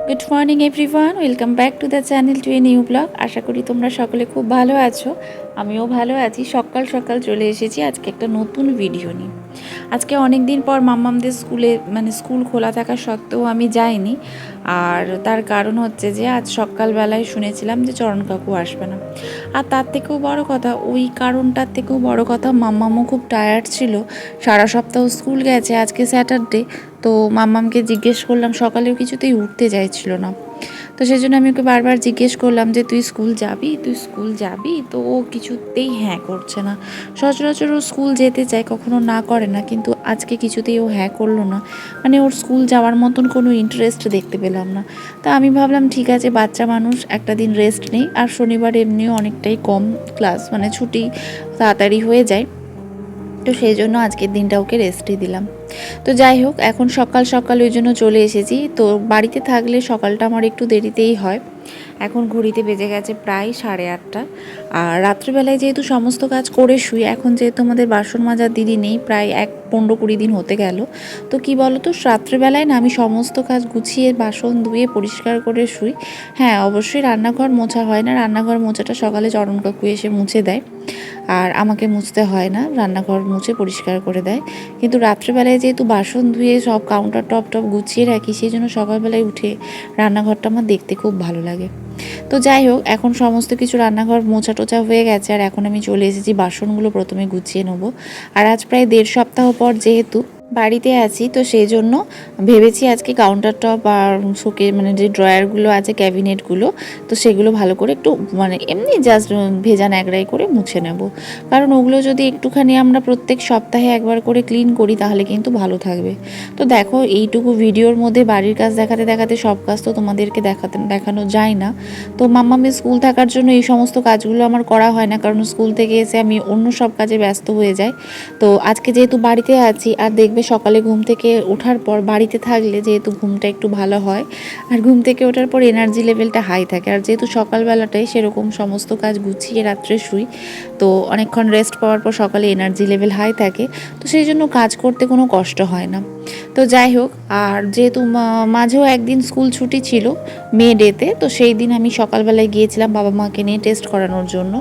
Good morning everyone, welcome back to the channel to a new blog. আশা করি তোমরা সকলে খুব ভালো আছো। আমিও ভালো আছি। সকাল সকাল চলে এসেছি আজকে একটা নতুন ভিডিও নিয়ে। আজকে অনেক দিন পর মাম্মামদের স্কুল খোলা থাকা সত্ত্বেও আমি যাইনি। আর তার কারণ হচ্ছে যে আজ সকালবেলায় শুনেছিলাম যে চরণ কাকু আসবে না। আর তার থেকেও বড় কথা, ওই কারণটার থেকেও বড় কথা, মাম্মামও খুব টায়ার্ড ছিল। সারা সপ্তাহ স্কুল গেছে, আজকে স্যাটারডে। তো মাম্মামকে জিজ্ঞেস করলাম, সকালেও কিছুতেই উঠতে চাইছিল না। তো সেই জন্য আমি ওকে বারবার জিজ্ঞেস করলাম যে তুই স্কুল যাবি। তো ও কিছুতেই হ্যাঁ করছে না। সচরাচর ও স্কুল যেতে চায়, কখনো না করে না, কিন্তু আজকে কিছুতেই ও হ্যাঁ করলো না। মানে ওর স্কুল যাওয়ার মতন কোনো ইন্টারেস্ট দেখতে পেলাম না। তা আমি ভাবলাম ঠিক আছে, বাচ্চা মানুষ, একটা দিন রেস্ট নেই। আর শনিবার এমনিও অনেকটাই কম ক্লাস, মানে ছুটি তাড়াতাড়ি হয়ে যায়। তো সেই জন্য আজকের দিনটা ওকে রেস্টই দিলাম। তো যাই হোক, এখন সকাল সকাল ওই জন্য চলে এসেছি। তো বাড়িতে থাকলে সকালটা আমার একটু দেরিতেই হয়। এখন ঘড়িতে বেজে গেছে প্রায় 8:30। আর রাত্রিবেলায় যেহেতু সমস্ত কাজ করে শুই, এখন যেহেতু আমাদের বাসন মাজার দিদি নেই, প্রায় 15-20 দিন হতে গেল। তো কি বলো তো, রাত্রিবেলায় না আমি সমস্ত কাজ গুছিয়ে বাসন ধুয়ে পরিষ্কার করে শুই। হ্যাঁ, অবশ্যই রান্নাঘর মোছা হয় না, রান্নাঘর মোছাটা সকালে চরণ কাকু এসে মুছে দেয়। আর আমাকে মুছতে হয় না, রান্নাঘর মুছে পরিষ্কার করে দেয়। কিন্তু রাত্রেবেলায় যেহেতু বাসন ধুয়ে সব কাউন্টার টপ গুছিয়ে রাখি, সেই জন্য সকালবেলায় উঠে রান্নাঘরটা আমার দেখতে খুব ভালো লাগে। তো যাই হোক, এখন সমস্ত কিছু রান্নাঘর মোছা টোচা হয়ে গেছে। আর এখন আমি চলে এসেছি বাসনগুলো প্রথমে গুছিয়ে নেবো। আর আজ প্রায় 1.5 সপ্তাহ পর যেহেতু বাড়িতে আছি, তো সেই জন্য ভেবেছি আজকে কাউন্টার টপ আর মানে যে ড্রয়ারগুলো আছে, ক্যাবিনেটগুলো, তো সেগুলো ভালো করে একটু মানে এমনি জাস্ট ভেজা ন্যাকড়াই করে মুছে নেব। কারণ ওগুলো যদি একটুখানি আমরা প্রত্যেক সপ্তাহে একবার করে ক্লিন করি, তাহলে কিন্তু ভালো থাকবে। তো দেখো, এইটুকু ভিডিওর মধ্যে বাড়ির কাজ দেখাতে দেখাতে সব কাজ তো তোমাদেরকে দেখানো যায় না। তো মাম্মামের স্কুল থাকার জন্য এই সমস্ত কাজগুলো আমার করা হয় না, কারণ স্কুল থেকে এসে আমি অন্য সব কাজে ব্যস্ত হয়ে যাই। তো আজকে যেহেতু বাড়িতে আছি, আর দেখবে সকালে ঘুম থেকে ওঠার পর বাড়িতে থাকলে যেহেতু ঘুমটা একটু ভালো হয়, আর ঘুম থেকে ওঠার পর এনার্জি লেভেলটা হাই থাকে। আর যেহেতু সকালবেলাটাই সেরকম সমস্ত কাজ গুছিয়ে রাত্রে শুই, তো অনেকক্ষণ রেস্ট পাওয়ার পর সকালে এনার্জি লেভেল হাই থাকে। তো সেই জন্য কাজ করতে কোনো কষ্ট হয় না। তো যাই হোক, আর যেহেতু মাঝেও একদিন স্কুল ছুটি ছিল মে ডেতে, তো সেই দিন আমি সকালবেলায় গিয়েছিলাম বাবা মাকে নিয়ে টেস্ট করানোর জন্য।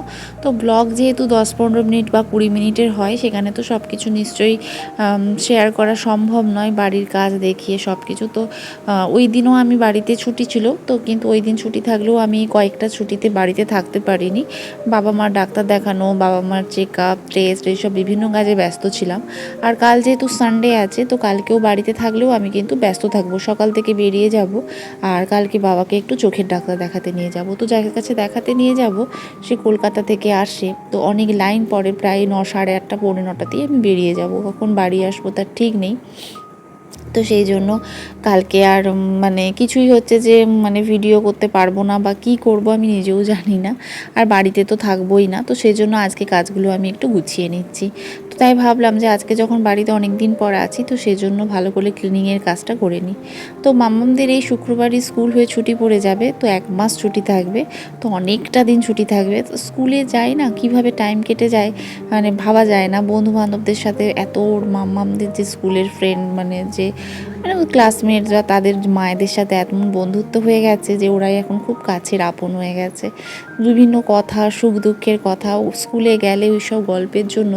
তো ব্লগ যেহেতু 10-15 মিনিট বা 20 মিনিটের হয়, সেখানে তো সব কিছু নিশ্চয়ই শেয়ার করা সম্ভব নয়, বাড়ির কাজ দেখিয়ে সব কিছু। তো ওই দিনও আমি বাড়িতে ছুটি ছিল, তো কিন্তু ওই দিন ছুটি থাকলেও আমি কয়েকটা ছুটিতে বাড়িতে থাকতে পারিনি। বাবা মার ডাক্তার দেখানো, বাবা মার চেক আপ, টেস্ট, এইসব বিভিন্ন কাজে ব্যস্ত ছিলাম। আর কাল যেহেতু সানডে আছে, তো কালকেও বাড়িতে থাকলেও আমি কিন্তু ব্যস্ত থাকবো, সকাল থেকে বেরিয়ে যাব। আর কালকে বাবাকে একটু চোখের ডাক্তার দেখাতে নিয়ে যাব। তো যার কাছে দেখাতে নিয়ে যাব, সে কলকাতা থেকে আসে, তো অনেক লাইন পড়ে, প্রায় 8:30, 8:45 আমি বেরিয়ে যাব। কখন বাড়ি আসবো তার ঠিক নেই। তো সেই জন্য কালকে আর মানে কিছুই হচ্ছে যে মানে ভিডিও করতে পারবো না, বা কি করব আমি নিজেও জানি না। আর বাড়িতে তো থাকবোই না, তো সেই জন্য আজকে কাজগুলো আমি একটু গুছিয়ে নিচ্ছি। তো তাই ভাবলাম যে আজকে যখন বাড়িতে অনেক দিন পর আছি, তো সেই জন্য ভালো করে ক্লিনিংয়ের কাজটা করে নিই। তো মাম্মামদের এই শুক্রবারই স্কুল হয়ে ছুটি পড়ে যাবে, তো 1 মাস ছুটি থাকবে। তো অনেকটা দিন ছুটি থাকবে, তো স্কুলে যাই না, কিভাবে টাইম কেটে যায় মানে ভাবা যায় না। বন্ধু বান্ধবদের সাথে এত, মাম্মামদের যে স্কুলের ফ্রেন্ড, মানে যে মানে ক্লাসমেটরা, তাদের মায়েদের সাথে এমন বন্ধুত্ব হয়ে গেছে যে ওরাই এখন খুব কাছের আপন হয়ে গেছে। বিভিন্ন কথা, সুখ দুঃখের কথা, স্কুলে গেলে ওই সব গল্পের জন্য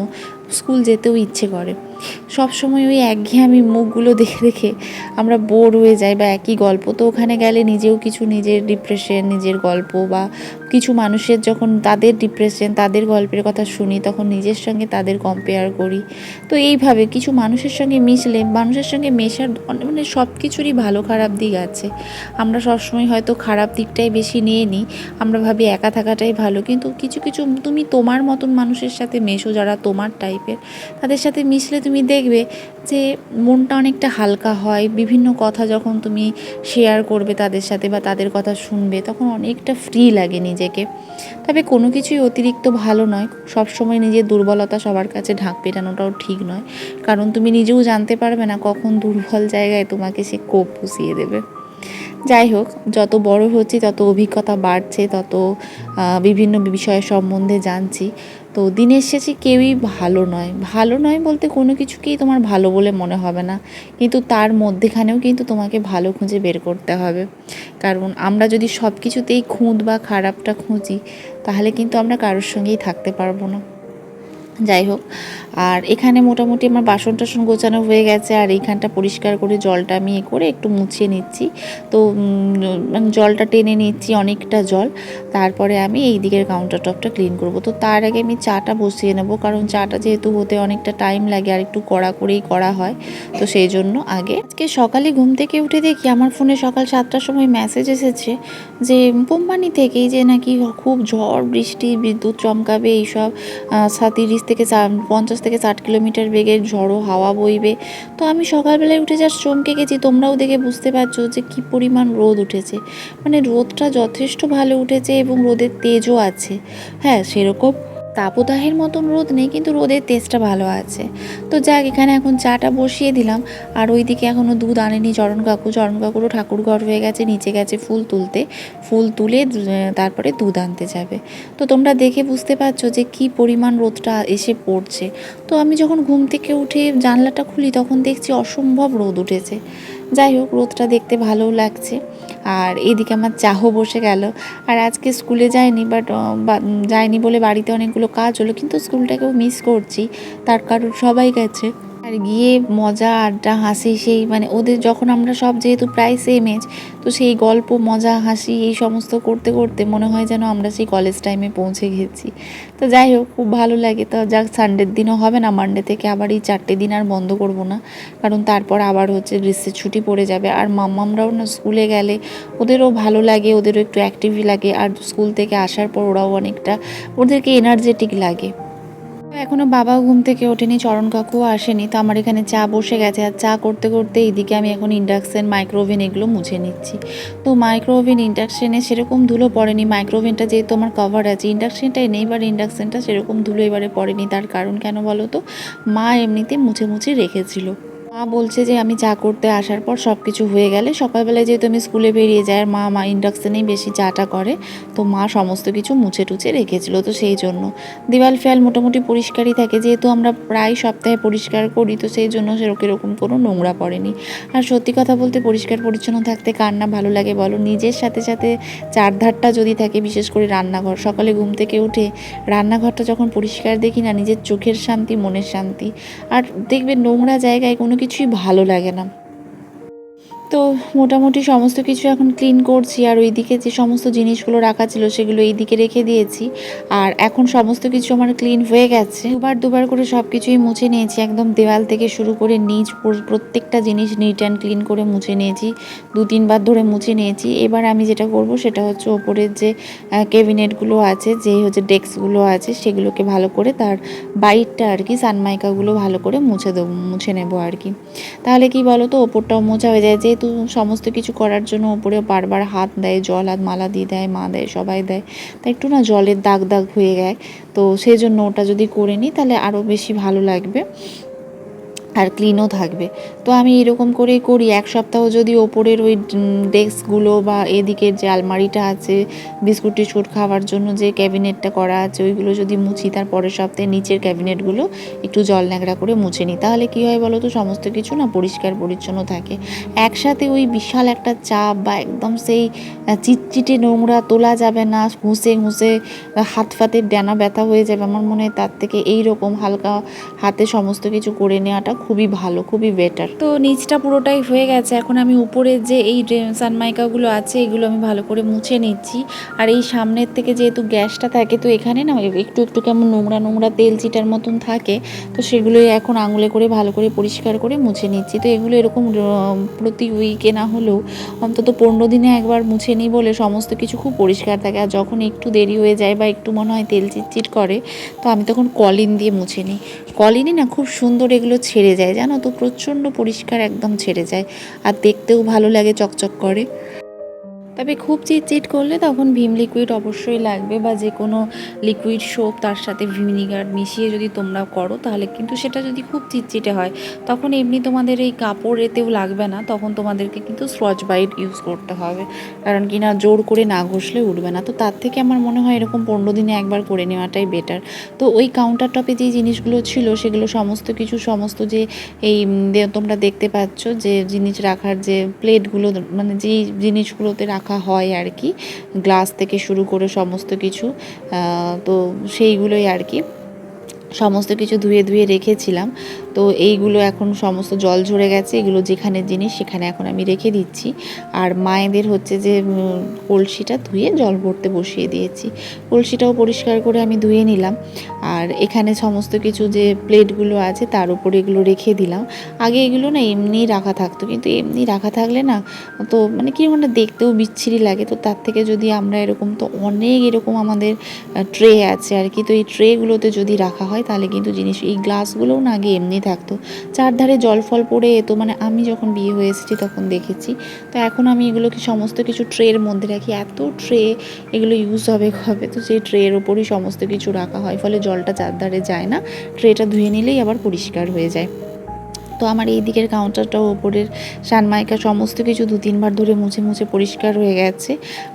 স্কুল যেতেও ইচ্ছে করে। সব সময় ওই একঘেয়েমি মুখগুলো দেখে দেখে আমরা বোর হয়ে যাই, বা একই গল্প। তো ওখানে গেলে নিজেও কিছু নিজের ডিপ্রেশন, নিজের গল্প, বা কিছু মানুষের যখন তাদের ডিপ্রেশন, তাদের গল্পের কথা শুনি, তখন নিজের সঙ্গে তাদের কম্পেয়ার করি। তো এইভাবে কিছু মানুষের সঙ্গে মিশলে, মানুষের সঙ্গে মেশার মানে সব কিছুরই ভালো খারাপ দিক আছে। আমরা সবসময় হয়তো খারাপ দিকটাই বেশি নিয়ে নিই, আমরা ভাবি একা থাকাটাই ভালো। কিন্তু কিছু কিছু তুমি তোমার মতন মানুষের সাথে মেশো, যারা তোমার টাইপের, তাদের সাথে মিশলে তুমি দেখবে যে মনটা অনেকটা হালকা হয়। বিভিন্ন কথা যখন তুমি শেয়ার করবে তাদের সাথে, বা তাদের কথা শুনবে, তখন অনেকটা ফ্রি লাগে নিজেকে। তবে কোনো কিছুই অতিরিক্ত ভালো নয়, সবসময় নিজের দুর্বলতা সবার কাছে ঢাক পেটানোটাও ঠিক নয়। কারণ তুমি নিজেও জানতে পারবে না কখন দুর্বল জায়গায় তোমাকে সে কোপ পুষিয়ে দেবে। যাই হোক, যত বড় হচ্ছি তত অভিজ্ঞতা বাড়ছে, তত বিভিন্ন বিষয় সম্বন্ধে জানছি। তো দিনের শেষে কেউই ভালো নয় বলতে কোনো কিছুকেই তোমার ভালো বলে মনে হবে না, কিন্তু তার মধ্যেখানেও কিন্তু তোমাকে ভালো খুঁজে বের করতে হবে। কারণ আমরা যদি সব কিছুতেই খুঁত বা খারাপটা খুঁজি, তাহলে কিন্তু আমরা কারোর সঙ্গেই থাকতে পারবো না। যাই হোক, আর এখানে মোটামুটি আমার বাসন টাসন গোছানো হয়ে গেছে, আর এইখানটা পরিষ্কার করে জলটা আমি করে একটু মুছিয়ে নিচ্ছি। তো জলটা টেনে নিচ্ছি, অনেকটা জল। তারপরে আমি এই দিকের কাউন্টার টপটা ক্লিন করব। তো তার আগে আমি চাটা বসিয়ে নেব, কারণ চাটা যেহেতু হতে অনেকটা টাইম লাগে আর একটু কড়া করেই করা হয়, তো সেই জন্য আজকে সকালে ঘুম থেকে উঠে দেখি আমার ফোনে সকাল 7টার সময় মেসেজ এসেছে যে কোম্পানি থেকেই যে নাকি খুব ঝড় বৃষ্টি, বিদ্যুৎ চমকাবে, এইসব 50 থেকে 60 কিলোমিটার বেগের ঝড়ো হাওয়া বইবে। তো আমি সকালবেলায় উঠে জাস্ট চমকে গেছি। তোমরাও দেখে বুঝতে পারছো যে কী পরিমাণ রোদ উঠেছে, মানে রোদটা যথেষ্ট ভালো উঠেছে এবং রোদের তেজও আছে। হ্যাঁ, সেরকম তাপদাহের মতন রোদ নেই, কিন্তু রোদের তেজটা ভালো আছে। তো যাক, এখানে এখন চাটা বসিয়ে দিলাম। আর ওইদিকে এখনও দুধ আনেনি চরণ কাকুরও ঠাকুর ঘর হয়ে গেছে, নিচে গেছে ফুল তুলতে। ফুল তুলে তারপরে দুধ আনতে যাবে। তো তোমরা দেখে বুঝতে পারছো যে কি পরিমাণ রোদটা এসে পড়ছে। তো আমি যখন ঘুম থেকে উঠে জানলাটা খুলি, তখন দেখছি অসম্ভব রোদ উঠেছে। যাই হোক, রোদটা দেখতে ভালোও লাগছে। আর এইদিকে আমার চাও বসে গেল। আর আজকে স্কুলে যায়নি বলে বাড়িতে অনেকগুলো কাজ হলো, কিন্তু স্কুলটাকেও মিস করছি। তার কারণ সবাই গেছে, আর গিয়ে মজা আড্ডা হাসি, সেই মানে ওদের যখন আমরা সব যেহেতু প্রায় সেম এজ, তো সেই গল্প মজা হাসি এই সমস্ত করতে করতে মনে হয় যেন আমরা সেই কলেজ টাইমে পৌঁছে গেছি। তো যাই হোক, খুব ভালো লাগে। তো যাক, সানডের দিনও হবে না, মানডে থেকে আবার এই 4টে দিন আর বন্ধ করব না, কারণ তারপর আবার হচ্ছে গ্রীষ্মের ছুটি পড়ে যাবে। আর মাম্মামরাও না স্কুলে গেলে ওদেরও ভালো লাগে, ওদেরও একটু অ্যাক্টিভই লাগে। আর স্কুল থেকে আসার পর ওরাও অনেকটা, ওদেরকে এনার্জেটিক লাগে। এখনও বাবাও ঘুম থেকে ওঠেনি, চরণ কাকুও আসেনি। তো আমার এখানে চা বসে গেছে, আর চা করতে করতে এইদিকে আমি এখন ইন্ডাকশান, মাইক্রোওভেন এগুলো মুছে নিচ্ছি। তো মাইক্রোওভেন, ইন্ডাকশানে সেরকম ধুলো পড়েনি। মাইক্রোওভেনটা যেহেতু আমার কভার আছে, ইন্ডাকশানটাই নেই, এবার ইন্ডাকশানটা সেরকম ধুলো এবারে পড়েনি। তার কারণ কেন বলো তো, মা এমনিতে মুছে রেখেছিল। মা বলছে যে আমি চা করতে আসার পর সব কিছু হয়ে গেলে, সকালবেলায় যেহেতু আমি স্কুলে বেরিয়ে যাই, আর মা ইন্ডাকশানেই বেশি চাটা করে, তো মা সমস্ত কিছু মুছে টুছে রেখেছিল। তো সেই জন্য দেওয়াল ফেয়াল মোটামুটি পরিষ্কারই থাকে, যেহেতু আমরা প্রায় সপ্তাহে পরিষ্কার করি, তো সেই জন্য সেরকম কোনো নোংরা পড়েনি। আর সত্যি কথা বলতে, পরিষ্কার পরিচ্ছন্ন থাকতে কার না ভালো লাগে বলো। নিজের সাথে সাথে চারধারটা যদি থাকে, বিশেষ করে রান্নাঘর, সকালে ঘুম থেকে উঠে রান্নাঘরটা যখন পরিষ্কার দেখি না, নিজের চোখের শান্তি, মনের শান্তি। আর দেখবে নোংরা জায়গায় কোনো কিছুই ভালো লাগে না। তো মোটামুটি সমস্ত কিছু এখন ক্লিন করছি। আর ওইদিকে যে সমস্ত জিনিসগুলো রাখা ছিল সেগুলো এইদিকে রেখে দিয়েছি। আর এখন সমস্ত কিছু আমার ক্লিন হয়ে গেছে। দুবার করে সব কিছুই মুছে নিয়েছি, একদম দেওয়াল থেকে শুরু করে নিচ প্রত্যেকটা জিনিস নিট অ্যান্ড ক্লিন করে মুছে নিয়েছি। 2-3 বার ধরে মুছে নিয়েছি। এবার আমি যেটা করব সেটা হচ্ছে, ওপরের যে ক্যাবিনেটগুলো আছে, যে হচ্ছে ডেস্কগুলো আছে, সেগুলোকে ভালো করে তার বাইরটা আর কি, সানমাইকাগুলো ভালো করে মুছে নেব আর কি। তাহলে কি বলো তো, ওপরটাও মোছা হয়ে যায়। যেহেতু সমস্ত কিছু করার জন্য ওপরে বারবার হাত দেয়, জল হাত মালা দিয়ে দেয়, মা দেয়, সবাই দেয়, তাই একটু না জলের দাগ হয়ে যায়। তো সেই জন্য ওটা যদি করে নিই, তাহলে আরও বেশি ভালো লাগবে আর ক্লিনও থাকবে। তো আমি এরকম করেই করি। এক সপ্তাহ যদি ওপরের ওই ডেস্কগুলো বা এদিকের যে আলমারিটা আছে, বিস্কুট টিস্কুট খাওয়ার জন্য যে ক্যাবিনেটটা করা আছে, ওইগুলো যদি মুছি, তার পরের সপ্তাহে নিচের ক্যাবিনেটগুলো একটু জল ন্যাকড়া করে মুছে নিই, তাহলে কী হয় বলো তো, সমস্ত কিছু না পরিষ্কার পরিচ্ছন্ন থাকে। একসাথে ওই বিশাল একটা চাপ বা একদম সেই চিটচিটে নোংরা তোলা যাবে না, ঘুষে হাত ফাতের ডানা ব্যথা হয়ে যাবে। আমার মনে হয় তার থেকে এই রকম হালকা হাতে সমস্ত কিছু করে নেওয়াটা খুবই ভালো, খুবই বেটার। তো নিচটা পুরোটাই হয়ে গেছে। এখন আমি উপরের যে এই সানমাইকাগুলো আছে, এগুলো আমি ভালো করে মুছে নিচ্ছি। আর এই সামনের থেকে যেহেতু গ্যাসটা থাকে, তো এখানে না একটু কেমন নোংরা তেল চিটার মতন থাকে, তো সেগুলোই এখন আঙুলে করে ভালো করে পরিষ্কার করে মুছে নিচ্ছি। তো এগুলো এরকম প্রতি উইকে না হলেও অন্তত 15 দিনে একবার মুছে নিই, বলে সমস্ত কিছু খুব পরিষ্কার থাকে। আর যখন একটু দেরি হয়ে যায় বা একটু মনে হয় তেল চিটচিট করে, তো আমি তখন কলিন দিয়ে মুছে নিই। কলিনই না খুব সুন্দর এগুলো ছেড়ে যায়, জানো তো, প্রচণ্ড পরিষ্কার একদম ছেড়ে যায়, আর দেখতেও ভালো লাগে, চকচক করে। তবে খুব চিটচিট করলে তখন ভিম লিকুইড অবশ্যই লাগবে, বা যে কোনো লিকুইড সোপ তার সাথে ভিনিগার মিশিয়ে যদি তোমরা করো তাহলে কিন্তু সেটা যদি খুব চিটচিটে হয় তখন এমনি তোমাদের এই কাপড়েতেও লাগবে না, তখন তোমাদেরকে কিন্তু স্কচ ব্রাইট ইউজ করতে হবে, কারণ কি না জোর করে না ঘষলে উঠবে না। তো তার থেকে আমার মনে হয় এরকম 15 দিনে একবার করে নেওয়াটাই বেটার। তো ওই কাউন্টার টপে যে জিনিসগুলো ছিল সেগুলো সমস্ত কিছু, সমস্ত যে এই তোমরা দেখতে পাচ্ছ যে জিনিস রাখার যে প্লেটগুলো, মানে যেই জিনিসগুলোতে রাখা হয় আর কি, গ্লাস থেকে শুরু করে সমস্ত কিছু, তো সেইগুলোই আর কি সমস্ত কিছু ধুয়ে ধুয়ে রেখেছিলাম। তো এইগুলো এখন সমস্ত জল ঝরে গেছে, এগুলো যেখানে জিনিস সেখানে এখন আমি রেখে দিচ্ছি। আর মায়েদের হচ্ছে যে কলসিটা ধুয়ে জল ভরতে বসিয়ে দিয়েছি, কলসিটাও পরিষ্কার করে আমি ধুয়ে নিলাম। আর এখানে সমস্ত কিছু যে প্লেটগুলো আছে তার উপরে এগুলো রেখে দিলাম। আগে এগুলো না এমনিই রাখা থাকতো, কিন্তু এমনি রাখা থাকলে না তো মানে কী মানে দেখতেও বিচ্ছিরি লাগে। তো তার থেকে যদি আমরা এরকম, তো অনেক এরকম আমাদের ট্রে আছে আর কি, তো এই ট্রেগুলোতে যদি রাখা হয় তাহলে কিন্তু জিনিস, এই গ্লাসগুলোও না আগে এমনি থাকতো, চারধারে জল ফল পড়ে যেত, মানে আমি যখন বিয়ে হয়ে এসেছি তখন দেখেছি। তো এখন আমি এগুলোকে সমস্ত কিছু ট্রের মধ্যে রাখি, এত ট্রে এগুলো ইউজ হবে কবে, তো সেই ট্রের ওপরই সমস্ত কিছু রাখা হয়, ফলে জলটা চারধারে যায় না, ট্রেটা ধুয়ে নিলেই আবার পরিষ্কার হয়ে যায়। তো আমার এই দিকের কাউন্টারটাও ওপরের সানমাইকা সমস্ত কিছু 2-3 বার ধরে মুছে মুছে পরিষ্কার হয়ে গেছে।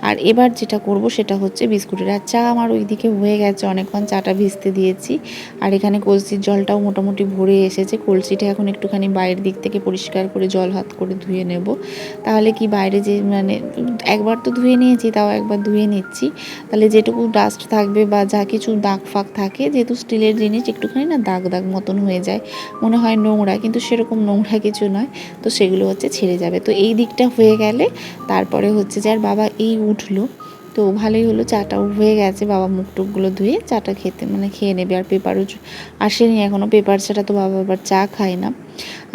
আর এবার যেটা করব সেটা হচ্ছে বিস্কুটের, আর চা আমার ওই দিকে হয়ে গেছে, অনেকক্ষণ চাটা ভিজতে দিয়েছি। আর এখানে কলসির জলটাও মোটামুটি ভরে এসেছে, কলসিটা এখন একটুখানি বাইরের দিক থেকে পরিষ্কার করে জল হাত করে ধুয়ে নেব, তাহলে কি বাইরে যে মানে একবার তো ধুয়ে নিয়েছি, তাও একবার ধুয়ে নিচ্ছি, তাহলে যেটুকু ডাস্ট থাকবে বা যা কিছু দাগ ফাগ থাকে, যেহেতু স্টিলের জিনিস একটুখানি না দাগ দাগ মতন হয়ে যায়, মনে হয় নোংরা, কিন্তু সেরকম নোংরা কিছু নয়, তো সেগুলো হচ্ছে ছেড়ে যাবে। তো এই দিকটা হয়ে গেলে তারপরে হচ্ছে যে আর বাবা এই উঠলো, তো ভালোই হলো, চাটাও হয়ে গেছে, বাবা মুখ টুকগুলো ধুয়ে চাটা খেতে মানে খেয়ে নেবে। আর পেপারও আসেনি এখনও, পেপার ছাড়া তো বাবা আবার চা খায় না।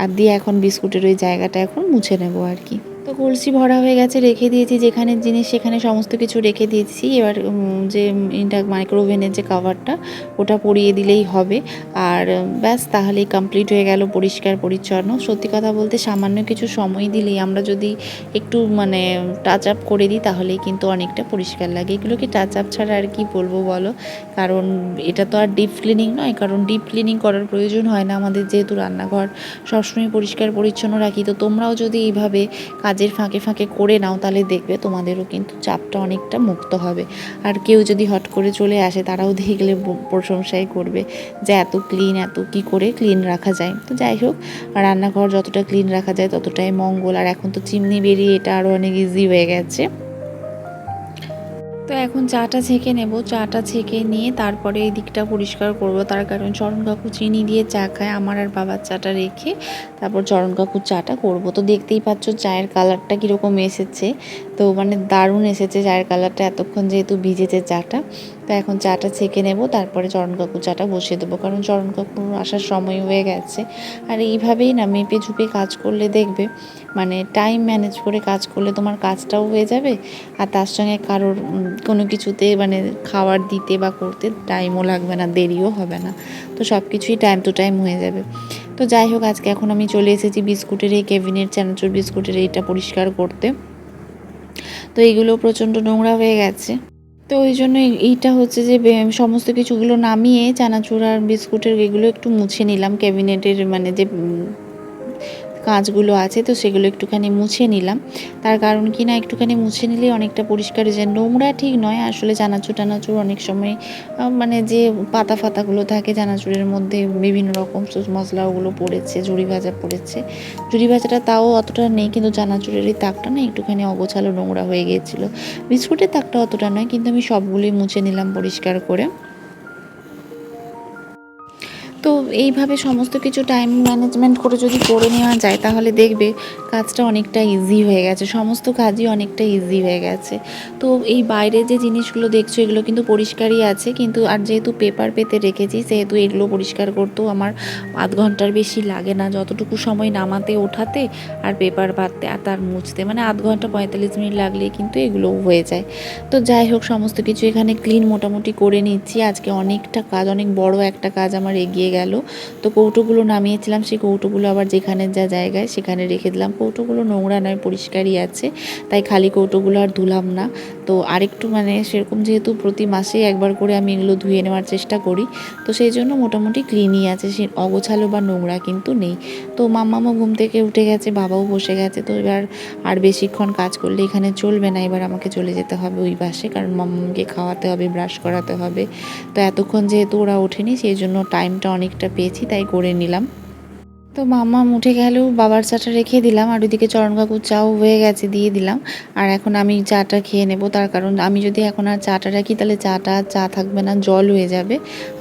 আর দিয়ে এখন বিস্কুটের ওই জায়গাটা এখন মুছে নেবো আর কি। তো কলসি ভরা হয়ে গেছে, রেখে দিয়েছি, যেখানে জিনিস সেখানে সমস্ত কিছু রেখে দিয়েছি। এবার যে মাইক্রোওভেনের যে কাভারটা ওটা পরিয়ে দিলেই হবে, আর ব্যাস তাহলেই কমপ্লিট হয়ে গেল পরিষ্কার পরিচ্ছন্ন। সত্যি কথা বলতে সামান্য কিছু সময় দিলেই আমরা যদি একটু মানে টাচ আপ করে দিই তাহলেই কিন্তু অনেকটা পরিষ্কার লাগে। এগুলোকে টাচ আপ ছাড়া আর কি বলবো বলো, কারণ এটা তো আর ডিপ ক্লিনিং নয়, কারণ ডিপ ক্লিনিং করার প্রয়োজন হয় না আমাদের, যেহেতু রান্নাঘর সবসময় পরিষ্কার পরিচ্ছন্ন রাখি। তো তোমরাও যদি এইভাবে কাজের ফাঁকে ফাঁকে করে নাও তাহলে দেখবে তোমাদেরও কিন্তু চাপটা অনেকটা মুক্ত হবে। আর কেউ যদি হট করে চলে আসে তারাও দেখলে প্রশংসাই করবে যে এত ক্লিন, এত কি করে ক্লিন রাখা যায়। তো যাই হোক, রান্নাঘর যতটা ক্লিন রাখা যায় ততটাই মঙ্গল। আর এখন তো চিমনি বেরিয়ে এটা আরও অনেক ইজি হয়ে গেছে। তো এখন চাটা ছেঁকে নেব, চাটা ছেঁকে নিয়ে তারপরে এই দিকটা পরিষ্কার করব, তার কারণ চরণ কাকু চিনি দিয়ে চা খায়, আমার আর বাবার চাটা রেখে তারপর চরণ কাকুর চাটা করব। তো দেখতেই পাচ্ছ চায়ের কালারটা কীরকম এসেছে, তো মানে দারুণ এসেছে চায়ের কালারটা, এতক্ষণ যেহেতু ভিজেছে চাটা। তো এখন চাটা ছেঁকে নেব, তারপরে চরণ কাকুর চাটা বসিয়ে দেবো, কারণ চরণ কাকুর আসার সময় হয়ে গেছে। আর এইভাবেই না মেপে ঝুপে কাজ করলে দেখবে মানে টাইম ম্যানেজ করে কাজ করলে তোমার কাজটাও হয়ে যাবে, আর তার সঙ্গে কারোর কোনো কিছুতে মানে খাবার দিতে বা করতে টাইমও লাগবে না, দেরিও হবে না, তো সব কিছুই টাইম টু টাইম হয়ে যাবে। তো যাই হোক, আজকে এখন আমি চলে এসেছি বিস্কুটের এই কেভিনের চানাচুর বিস্কুটের এইটা পরিষ্কার করতে। তো এইগুলো প্রচণ্ড নোংরা হয়ে গেছে, তো ওই জন্য এইটা হচ্ছে যে সমস্ত কিছুগুলো নামিয়ে চানাচুর আর বিস্কুটের এগুলো একটু মুছে নিলাম, ক্যাবিনেটের মানে যে কাঁচগুলো আছে তো সেগুলো একটুখানি মুছে নিলাম। তার কারণ কি না একটুখানি মুছে নিলেই অনেকটা পরিষ্কার হয়ে যায়। নোংরা ঠিক নয় আসলে, চানাচুর টানাচুর অনেক সময় মানে যে পাতা ফাতাগুলো থাকে চানাচুরের মধ্যে বিভিন্ন রকম মশলা ওগুলো পড়েছে, ঝুড়ি ভাজা পড়েছে, ঝুড়ি ভাজাটা তাও অতটা নেই, কিন্তু চানাচুরের এই তাকটা না একটুখানি অগোছালো নোংরা হয়ে গিয়েছিলো। বিস্কুটের তাকটা অতটা নয়, কিন্তু আমি সবগুলোই মুছে নিলাম পরিষ্কার করে। তো এইভাবে সমস্ত কিছু টাইম ম্যানেজমেন্ট করে যদি করে নেওয়া যায় তাহলে দেখবে কাজটা অনেকটা ইজি হয়ে গেছে, সমস্ত কাজই অনেকটা ইজি হয়ে গেছে। তো এই বাইরে যে জিনিসগুলো দেখছো এগুলো কিন্তু পরিষ্কারই আছে, কিন্তু আর যেহেতু পেপার পেতে রেখেছি সেহেতু এগুলো পরিষ্কার করতেও আমার আধ ঘন্টার বেশি লাগে না, যতটুকু সময় নামাতে ওঠাতে আর পেপার পাততে আর তার মুছতে মানে আধ ঘন্টা 45 মিনিট লাগলেই কিন্তু এগুলোও হয়ে যায়। তো যাই হোক, সমস্ত কিছু এখানে ক্লিন মোটামুটি করে নিচ্ছি। আজকে অনেকটা কাজ, অনেক বড় একটা কাজ আমার এগিয়ে গেল। তো কৌটোগুলো নামিয়েছিলাম, সেই কৌটোগুলো আবার যেখানে যা জায়গায় সেখানে রেখে দিলাম। কৌটোগুলো নোংরা নয়, পরিষ্কারই আছে, তাই খালি কৌটোগুলো আর ধুলাম না। তো আরেকটু মানে সেরকম যেহেতু প্রতি মাসেই একবার করে আমি এগুলো ধুয়ে নেওয়ার চেষ্টা করি, তো সেই জন্য মোটামুটি ক্লিনই আছে, সে অগোছালো বা নোংরা কিন্তু নেই। তো মাম্মামও ঘুম থেকে উঠে গেছে, বাবাও বসে গেছে। তো এবার আর বেশিক্ষণ কাজ করলে এখানে চলবে না, এবার আমাকে চলে যেতে হবে ওই পাশে, কারণ মাম্মামকে খাওয়াতে হবে, ব্রাশ করাতে হবে। তো এতক্ষণ যেহেতু ওরা ওঠেনি সেই জন্য টাইমটা অনেকটা পেয়েছি, তাই করে নিলাম। তো মাম্মাম উঠে গেলেও বাবার চাটা রেখে দিলাম, আর ওইদিকে চরণ কাকুর চাও হয়ে গেছে, দিয়ে দিলাম। আর এখন আমি চাটা খেয়ে নেব, তার কারণ আমি যদি এখন আর চাটা রাখি তাহলে চাটা চা থাকবে না, জল হয়ে যাবে।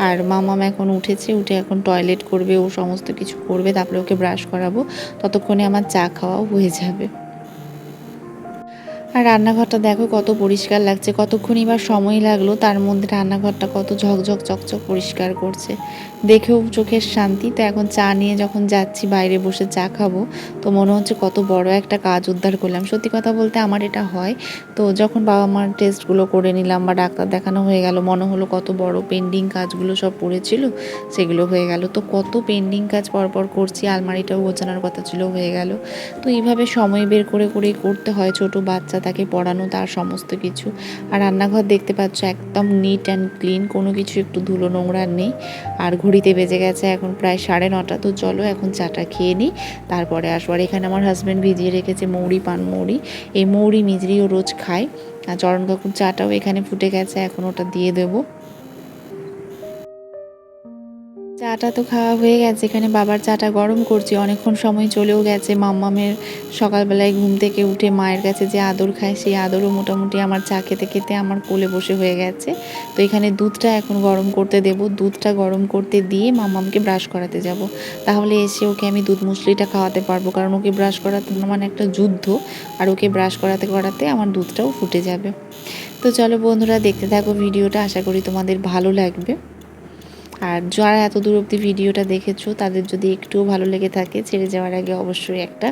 আর মাম্মাম এখন উঠেছে, উঠে এখন টয়লেট করবে, ও সমস্ত কিছু করবে, তারপরে ওকে ব্রাশ করাবো, ততক্ষণে আমার চা খাওয়াও হয়ে যাবে। আর রান্নাঘরটা দেখো কত পরিষ্কার লাগছে, কতক্ষণই বা সময় লাগলো, তার মধ্যে রান্নাঘরটা কত ঝকঝক চকচক পরিষ্কার করছে, দেখেও চোখের শান্তি। তো এখন চা নিয়ে যখন যাচ্ছি বাইরে বসে চা খাবো, তো মনে হচ্ছে কত বড় একটা কাজ উদ্ধার করলাম। সত্যি কথা বলতে আমার এটা হয়, তো যখন বাবা মার টেস্টগুলো করে নিলাম বা ডাক্তার দেখানো হয়ে গেল, মনে হলো কত বড় পেন্ডিং কাজগুলো সব পড়েছিল, সেগুলো হয়ে গেল। তো কত পেন্ডিং কাজ পরপর করছি, আলমারিটাও গোছানোর কথা ছিল, হয়ে গেল। তো এইভাবে সময় বের করে করেই করতে হয়, ছোট বাচ্চা, তাকে পড়ানো, তার সমস্ত কিছু। আর রান্নাঘর দেখতে পাচ্ছ একদম নিট অ্যান্ড ক্লিন, কোনো কিছু একটু ধুলো নোংরা নেই। আর ঘড়িতে বেজে গেছে এখন প্রায় 9:30। তো চলো এখন চাটা খেয়ে নিই, তারপরে আসবো। আর এখানে আমার হাজব্যান্ড ভিজিয়ে রেখেছে মৌরি, পান মৌরি, এই মৌরি মিজরিও রোজ খায়। আর চরণ কাকুর চাটাও এখানে ফুটে গেছে, এখন ওটা দিয়ে দেবো। চাটা তো খাওয়া হয়ে গেছে, এখানে বাবার চাটা গরম করছি, অনেকক্ষণ সময় চলেও গেছে। মাম্মামের সকালবেলায় ঘুম থেকে উঠে মায়ের কাছে যে আদর খায়, সেই আদরও মোটামুটি আমার চা খেতে খেতে আমার কোলে বসে হয়ে গেছে। তো এখানে দুধটা এখন গরম করতে দেব, দুধটা গরম করতে দিয়ে মাম্মামকে ব্রাশ করাতে যাব, তাহলে এসে ওকে আমি দুধ মুসলিটা খাওয়াতে পারবো, কারণ ওকে ব্রাশ করাতে মানে একটা যুদ্ধ, আর ওকে ব্রাশ করাতে করাতে আমার দুধটাও ফুটে যাবে। তো চলো বন্ধুরা, দেখতে থাকো ভিডিওটা, আশা করি তোমাদের ভালো লাগবে। আর যারা এত দূর অবধি ভিডিওটা দেখেছো তাদের যদি একটুও ভালো লেগে থাকে, ছেড়ে যাওয়ার আগে অবশ্যই একটা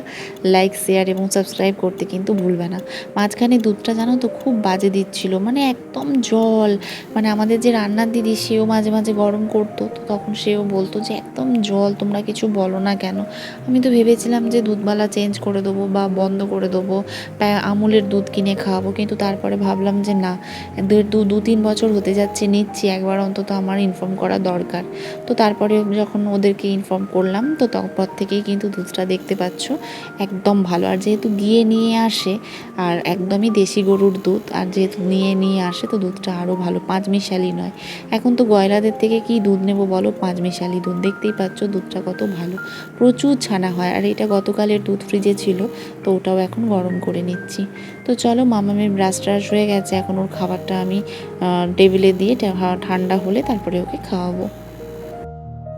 লাইক, শেয়ার এবং সাবস্ক্রাইব করতে কিন্তু ভুলবে না। মাঝখানে দুধটা জানো তো খুব বাজে দিচ্ছিল, মানে একদম জল, মানে আমাদের যে রান্নার দিদি সেও মাঝে মাঝে গরম করতো, তো তখন সেও বলতো যে একদম জল, তোমরা কিছু বলো না কেন। আমি তো ভেবেছিলাম যে দুধওয়ালা চেঞ্জ করে দেবো বা বন্ধ করে দেবো, তাই আমুলের দুধ কিনে খাওয়াবো, কিন্তু তারপরে ভাবলাম যে না, 2-3 বছর হতে যাচ্ছে নিচ্ছি, একবার অন্তত আমার ইনফর্ম করা দরকার। তো তারপরে যখন ওদেরকে ইনফর্ম করলাম, তো তারপর থেকেই কিন্তু দুধটা দেখতে পাচ্ছ একদম ভালো। আর যেহেতু গিয়ে নিয়ে আসে, আর একদমই দেশি গরুর দুধ, আর যেহেতু নিয়ে আসে, তো দুধটা আরও ভালো, পাঁচমিশালি নয়। এখন তো গয়লাদের থেকে কি দুধ নেব বলো, পাঁচমিশালি দুধ, দেখতেই পাচ্ছ দুধটা কত ভালো, প্রচুর ছানা হয়। আর এটা গতকালের দুধ ফ্রিজে ছিল, তো ওটাও এখন গরম করে নিচ্ছি। তো চলো, মামামের ব্রাশ ট্রাশ হয়ে গেছে, এখন ওর খাবারটা আমি টেবিলে দিয়ে ঠান্ডা হলে তারপরে ওকে খাওয়াবো।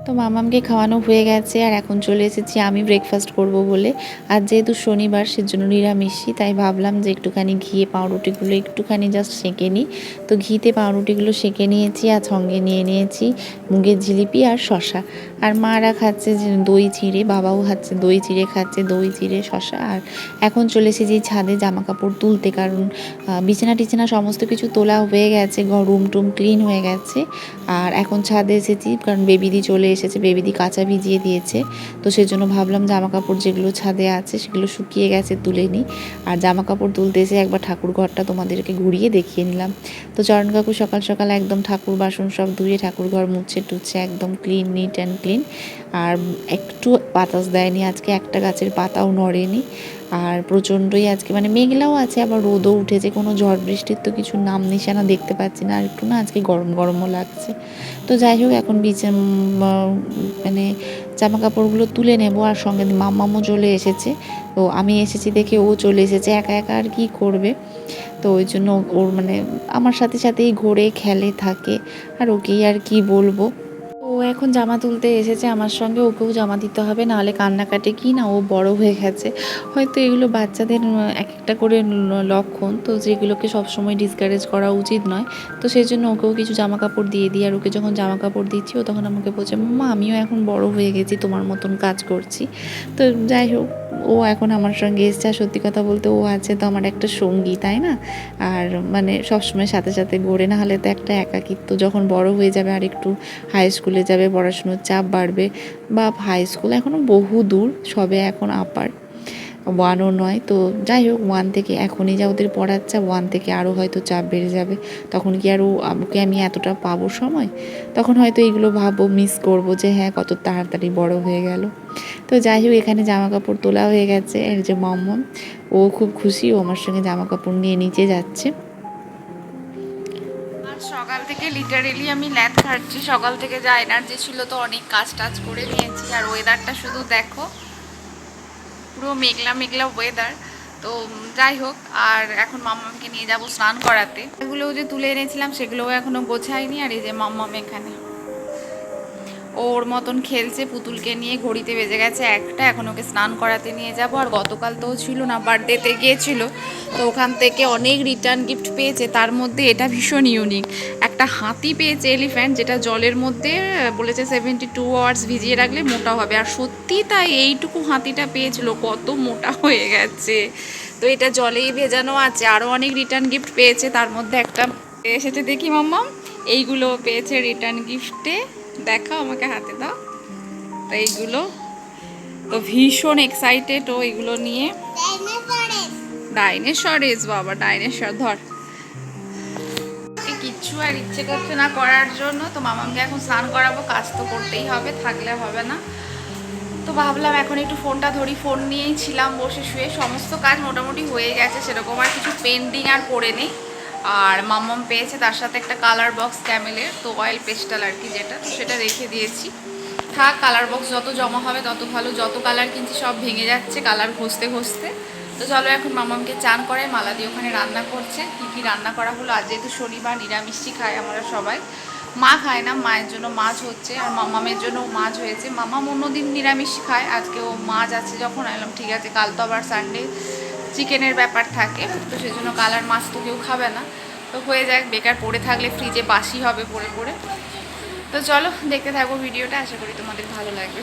তো মামামকে খাওয়ানো হয়ে গেছে, আর এখন চলে এসেছি আমি ব্রেকফাস্ট করব বলে। আর যেহেতু শনিবার, সেজন্য নিরামিষই, তাই ভাবলাম যে একটুখানি ঘিয়ে পাউরুটিগুলো একটুখানি জাস্ট সেঁকে নিই। তো ঘিতে পাউরুটিগুলো সেঁকে নিয়েছি, আর সঙ্গে নিয়ে নিয়েছি মুগের জিলিপি আর শশা। আর মারা খাচ্ছে যে দই চিড়ে, বাবাও খাচ্ছে দই চিড়ে, খাচ্ছে দই চিড়ে শশা। আর এখন চলে এসেছি ছাদে জামা কাপড় তুলতে, কারণ বিছানা টিছানা সমস্ত কিছু তোলা হয়ে গেছে, রুম টুম ক্লিন হয়ে গেছে। আর এখন ছাদে এসেছি কারণ বেবিদি চলে এসেছে, বেবিদি কাঁচা ভিজিয়ে দিয়েছে, তো সেজন্য ভাবলাম জামা কাপড় যেগুলো ছাদে আছে সেগুলো শুকিয়ে গেছে তুলে নিই। আর জামা কাপড় তুলতে এসে একবার ঠাকুর ঘরটা তোমাদেরকে ঘুরিয়ে দেখিয়ে নিলাম। তো চরণ কাকু সকাল সকাল একদম ঠাকুর বাসন সব ধুয়ে ঠাকুর ঘর মুছে টুচ্ছে একদম ক্লিন, নিট অ্যান্ড ক্লিন। আর একটু বাতাস দেয়নি আজকে, একটা গাছের পাতাও নড়েনি। আর প্রচণ্ডই আজকে মানে মেঘলাও আছে, আবার রোদও উঠেছে, কোনো ঝড় বৃষ্টির তো কিছু নাম নিশানা দেখতে পাচ্ছি না। আর একটু না আজকে গরম গরমও লাগছে। তো যাই হোক, এখন মানে জামা কাপড়গুলো তুলে নেব। আর সঙ্গে মাম্মামও চলে এসেছে, তো আমি এসেছি দেখে ও চলে এসেছে, একা একা আর কি করবে। তো ওই জন্য ওর মানে আমার সাথে সাথেই ঘোরে, খেলে, থাকে, আর ওকেই আর কি বলবো। ও এখন জামা তুলতে এসেছে আমার সঙ্গে, ওকেও জামা দিতে হবে, নাহলে কান্নাকাটি কি না, ও বড় হয়ে গেছে। হয়তো এগুলো বাচ্চাদের এক একটা করে লক্ষণ, তো যেগুলোকে সবসময় ডিসকারেজ করা উচিত নয়। তো সেই জন্য ওকেও কিছু জামা কাপড় দিয়ে দিই। আর ওকে যখন জামা কাপড় দিচ্ছি, ও তখন আমাকে বলছে, মাম্মা আমিও এখন বড় হয়ে গেছি, তোমার মতন কাজ করছি। তো যাই হোক, ও এখন আমার সঙ্গে এসছে। আর সত্যি কথা বলতে ও আছে তো আমার একটা সঙ্গী, তাই না? আর মানে সবসময় সাথে সাথে ঘোরে, না হলে তো একটা একাকিত্ব। যখন বড় হয়ে যাবে আর একটু হাই স্কুলে যাবে, পড়াশুনোর চাপ বাড়বে, বা হাই স্কুল এখনও বহু দূর, সবে এখন আপার, ওয়ানও নয়। তো যাই হোক, ওয়ান থেকে এখনই যা ওদের পড়াচ্ছে, ওয়ান থেকে আরও হয়তো চাপ বেড়ে যাবে। তখন কি আর ওকে আমি এতটা পাবো সময়? তখন হয়তো এইগুলো ভাববো, মিস করবো যে হ্যাঁ কত তাড়াতাড়ি বড় হয়ে গেল। তো যাই হোক, এখানে জামা কাপড় তোলা হয়ে গেছে। এর যে মম, ও খুব খুশি, ও আমার সঙ্গে জামা কাপড় নিয়ে নিচে যাচ্ছে। আর সকাল থেকে লিটারেলি আমি ল্যাদ খাচ্ছি। সকাল থেকে যা এনার্জি ছিল তো অনেক কাজ টাজ করে নিয়েছি। আর ওয়েদারটা শুধু দেখো, পুরো মেঘলা মেঘলা ওয়েদার। তো যাই হোক, আর এখন মাম্মামকে নিয়ে যাব স্নান করাতে। এগুলোও যে তুলে এনেছিলাম সেগুলোও এখনো গোছায়নি। আর এই যে মাম্মাম এখানে ওর মতন খেলছে পুতুলকে নিয়ে। ঘড়িতে বেজে গেছে 1টা, এখন ওকে স্নান করাতে নিয়ে যাব। আর গতকাল তো ছিল না, বার্থডেতে গিয়েছিল, তো ওখান থেকে অনেক রিটার্ন গিফট পেয়েছে। তার মধ্যে এটা ভীষণ ইউনিক, একটা হাতি পেয়েছে, এলিফ্যান্ট, যেটা জলের মধ্যে বলেছে 72 আওয়ার্স ভিজিয়ে রাখলে মোটা হবে। আর সত্যি তাই, এইটুকু হাতিটা পেয়েছিল, কত মোটা হয়ে গেছে। তো এটা জলেই ভেজানো আছে। আরও অনেক রিটার্ন গিফট পেয়েছে, তার মধ্যে একটা এসেছে, দেখি মাম্মা, এইগুলো পেয়েছে রিটার্ন গিফটে। দেখাও, আমাকে হাতে দাও। তো এইগুলো তো ভীষণ এক্সাইটেড ও এগুলো নিয়ে। ডাইনোসরেস, বাবা ডাইনোসর, ধর। কিচ্ছু আর ইচ্ছে করছে না করার জন্য, তো মামাকে এখন স্নান করাবো, কাজ তো করতেই হবে, থাকলে হবে না। তো ভাবলাম এখন একটু ফোনটা ধরি। ফোন নিয়েই ছিলাম বসে শুয়ে, সমস্ত কাজ মোটামুটি হয়ে গেছে, সেরকম আর কিছু পেন্ডিং আর পড়ে নেই। আর মাম্মাম পেয়েছে তার সাথে একটা কালার বক্স ক্যামেলের, তো অয়েল পেস্টাল আর কি যেটা, তো সেটা রেখে দিয়েছি। থাক, কালার বক্স যত জমা হবে তত ভালো। যত কালার কিনছি সব ভেঙে যাচ্ছে কালার ঘষতে ঘষতে। তো চলো এখন মামামকে চান করে, মালা দিয়ে ওখানে রান্না করছে। কী কী রান্না করা হলো, আজ যেহেতু শনিবার, নিরামিষই খাই আমরা সবাই। মা খায় না, মায়ের জন্য মাছ হচ্ছে, আর মামামের জন্য মাছ হয়েছে। মামাম অন্যদিন নিরামিষ খায়, আজকে ও মাছ আছে যখন, এলাম ঠিক আছে, কাল তো আবার সানডে চিকেনের ব্যাপার থাকে, তো সেই জন্য কাল আর মাছ তো কেউ খাবে না। তো হয়ে যাক, বেকার পড়ে থাকলে ফ্রিজে বাসি হবে পড়ে পড়ে। তো চলো দেখতে থাকবো ভিডিওটা, আশা করি তোমাদের ভালো লাগবে।